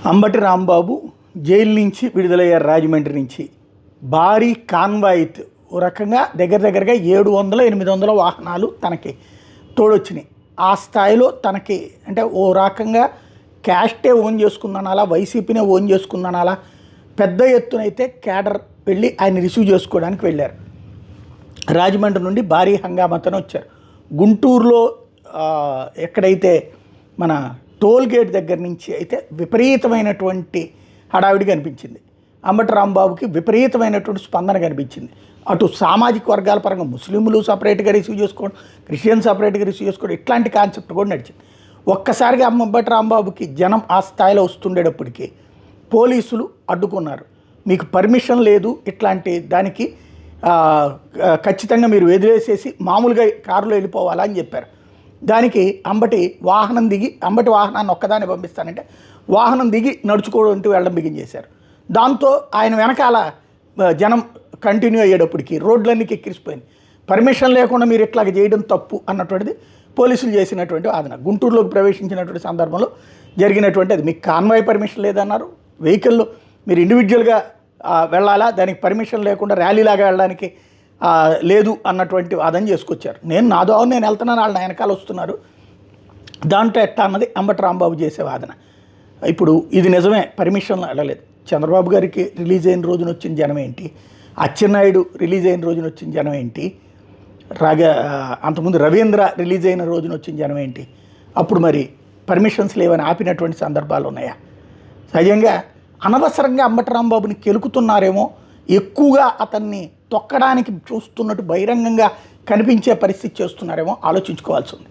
Ambati Rambabu jail నుంచి విడుదలయ్యారు. రాజమండ్రి నుంచి భారీ కాన్వాయిత్ ఓ రకంగా దగ్గరగా 700-800 వాహనాలు తనకి తోడొచ్చినాయి. ఆ స్థాయిలో తనకి అంటే ఓ రకంగా క్యాస్టే ఓన్ చేసుకుందనాలా, వైసీపీనే ఓన్ చేసుకుందనాలా, పెద్ద ఎత్తునైతే కేడర్ వెళ్ళి ఆయన రిసీవ్ చేసుకోవడానికి వెళ్ళారు. రాజమండ్రి నుండి భారీ హంగామాతను వచ్చారు. గుంటూరులో ఎక్కడైతే మన టోల్ గేట్ దగ్గర నుంచి అయితే విపరీతమైనటువంటి హడావిడి కనిపించింది. అంబటి రాంబాబుకి విపరీతమైనటువంటి స్పందన కనిపించింది. అటు సామాజిక వర్గాల పరంగా ముస్లింలు సపరేట్గా రిసీవ్ చేసుకోవడం, క్రిస్టియన్ సపరేట్గా రిసీవ్ చేసుకోవడం, ఇట్లాంటి కాన్సెప్ట్ కూడా నడిచింది. ఒక్కసారిగా అంబటి రాంబాబుకి జనం ఆ స్థాయిలో వస్తుండేటప్పటికీ పోలీసులు అడ్డుకున్నారు. మీకు పర్మిషన్ లేదు, ఇట్లాంటి దానికి ఖచ్చితంగా మీరు వదిలేసేసి మామూలుగా కారులో వెళ్ళిపోవాలా అని చెప్పారు. దానికి అంబటి వాహనం దిగి, అంబటి వాహనాన్ని ఒక్కదాన్ని పంపిస్తానంటే వాహనం దిగి నడుచుకోవడం వెళ్ళడం బిగించేశారు. దాంతో ఆయన వెనకాల జనం కంటిన్యూ అయ్యేటప్పటికి రోడ్లన్నీ ఎక్కిరిసిపోయింది. పర్మిషన్ లేకుండా మీరు ఇట్లాగ చేయడం తప్పు అన్నటువంటిది పోలీసులు చేసినటువంటి వాదన. గుంటూరులోకి ప్రవేశించినటువంటి సందర్భంలో జరిగినటువంటి అది. మీకు కాన్వాయ్ పర్మిషన్ లేదన్నారు, వెహికల్లో మీరు ఇండివిజువల్గా వెళ్ళాలా, దానికి పర్మిషన్ లేకుండా ర్యాలీలాగా వెళ్ళడానికి లేదు అన్నటువంటి వాదన చేసుకొచ్చారు. నా దోవ నేను వెళ్తున్నాను, వాళ్ళు నా వెనకాల వస్తున్నారు, దాంట్లో ఎట్టా అన్నది అంబటి రాంబాబు చేసే వాదన. ఇప్పుడు ఇది నిజమే, పర్మిషన్ వెళ్ళలేదు. చంద్రబాబు గారికి రిలీజ్ అయిన రోజున వచ్చిన జనం ఏంటి, అచ్చెన్నాయుడు రిలీజ్ అయిన రోజున వచ్చిన జనం ఏంటి, అంతకుముందు రవీంద్ర రిలీజ్ అయిన రోజున వచ్చిన జనం ఏంటి, అప్పుడు మరి పర్మిషన్స్ లేవని ఆపినటువంటి సందర్భాలు ఉన్నాయా? సహజంగా అనవసరంగా అంబటి రాంబాబుని కెలుకుతున్నారేమో, ఎక్కువగా అతన్ని తొక్కడానికి చూస్తున్నట్టు బహిరంగంగా కనిపించే పరిస్థితి చేస్తున్నారేమో ఆలోచించుకోవాల్సి ఉంది.